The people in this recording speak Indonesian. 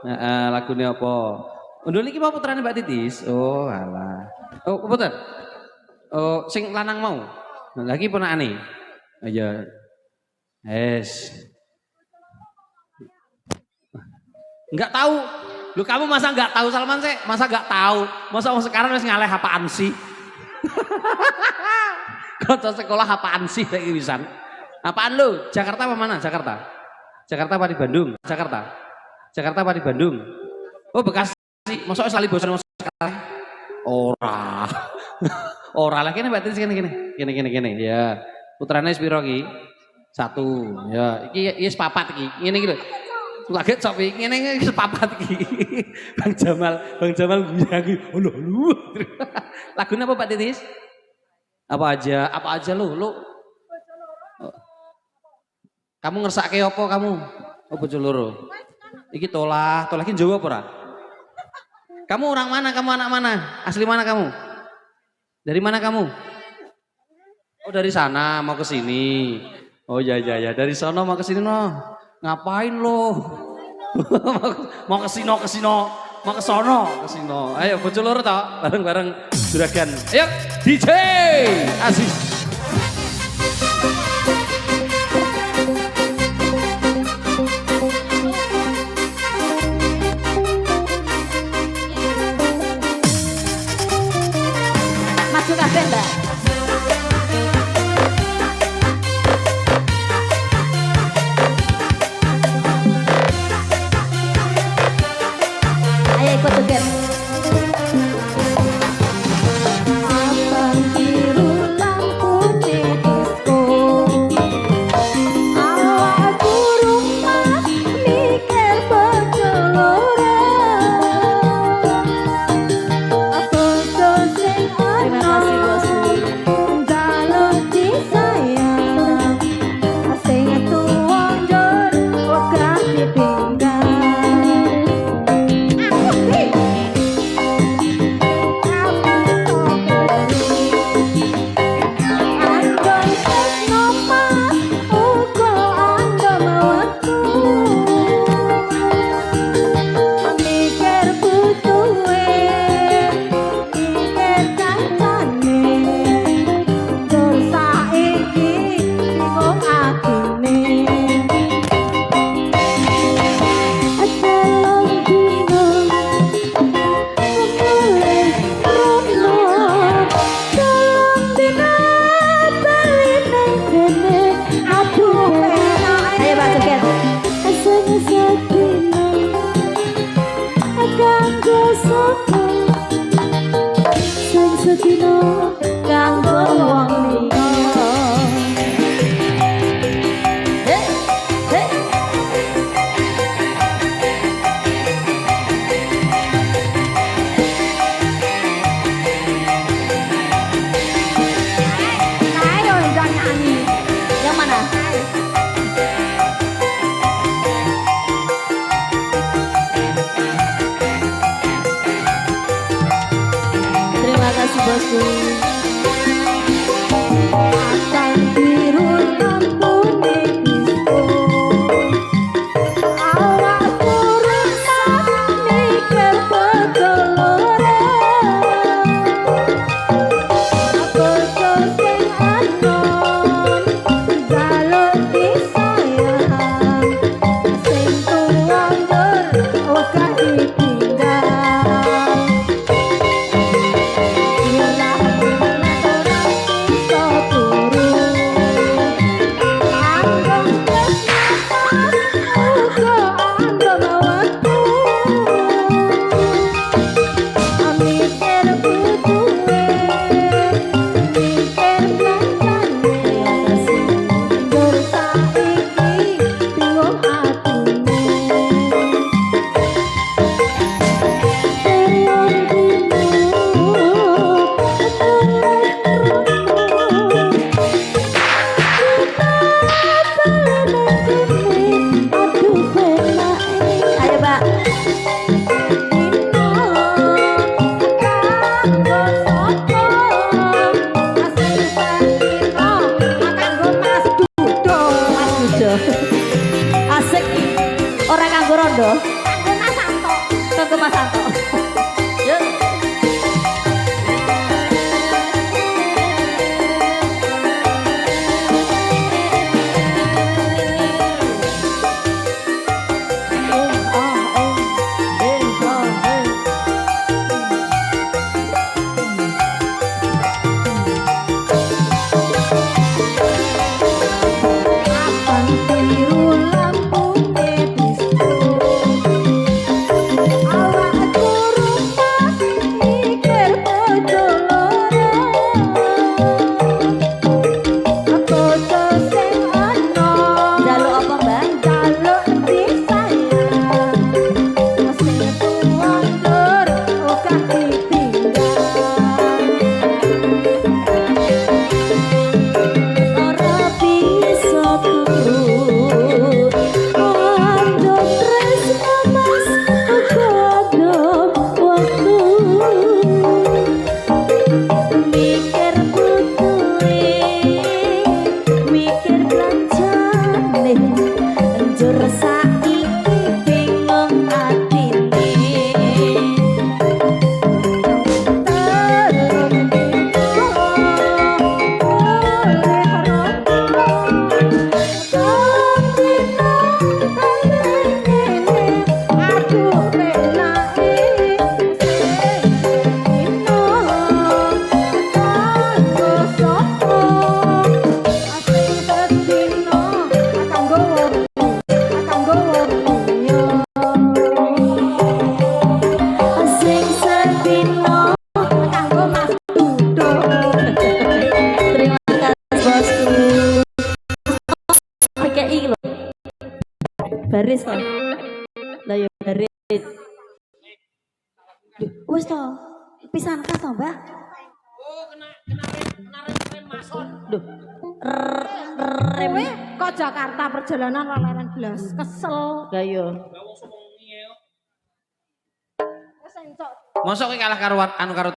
Lagune apa? Undul iki mau putrane Mbak Titis. Oh, alah. Oh, keputer. Oh, sing lanang mau. Lagi ponakane. Iya. Yes. Enggak tahu. Lu kamu masa enggak tahu Salman sih? Masa enggak tahu? Masa sekarang wis ngaleh apaan sih? Kanca sekolah apaan sih lagi wisan? Apaan lu? Jakarta apa mana? Jakarta. Jakarta apa di Bandung? Jakarta. Jakarta apa di Bandung? Oh, Bekasi. Masa wis lali bosan sekarang? Ora. Ora lah kene Mbak Titis kene. Ya. Putrane piro iki? 1. Ya, iki wis papat iki. Ngene iki lho. Lagi sok ngene iki wis papat iki. Bang Jamal guyu. Lho. Lagune apa Mbak Titis? Apa aja lu. Kamu ngersake apa kamu? Oh bojo loro. Iki tolah iki Jawa apa ora? Kamu orang mana? Kamu anak mana? Asli mana kamu? Dari mana kamu? Oh dari sana mau ke sini. Oh ya dari sana mau ke sini no. Ngapain lo? Mau ke sini, mau ke sono. Ayo bojo loro toh, bareng-bareng juragan. Ayo DJ Aziz. Maju kabeh, Mbak. Ayo ikut joget. Abang biru lampu di disco. Awak burung mah mikir bojo loro. Bojo sing ana njaluk disayang. Sing tuwa njur wegah ditinggal. Mas Anto. Yuk. Baris to. Lah ya baris. Wis to. Pisan kas to, Mbak? Oh, kena rem mason. Duh. Rem kok Jakarta perjalanan leren blas. Kesel. Lah ya. Mosok kowe kalah karo anu karo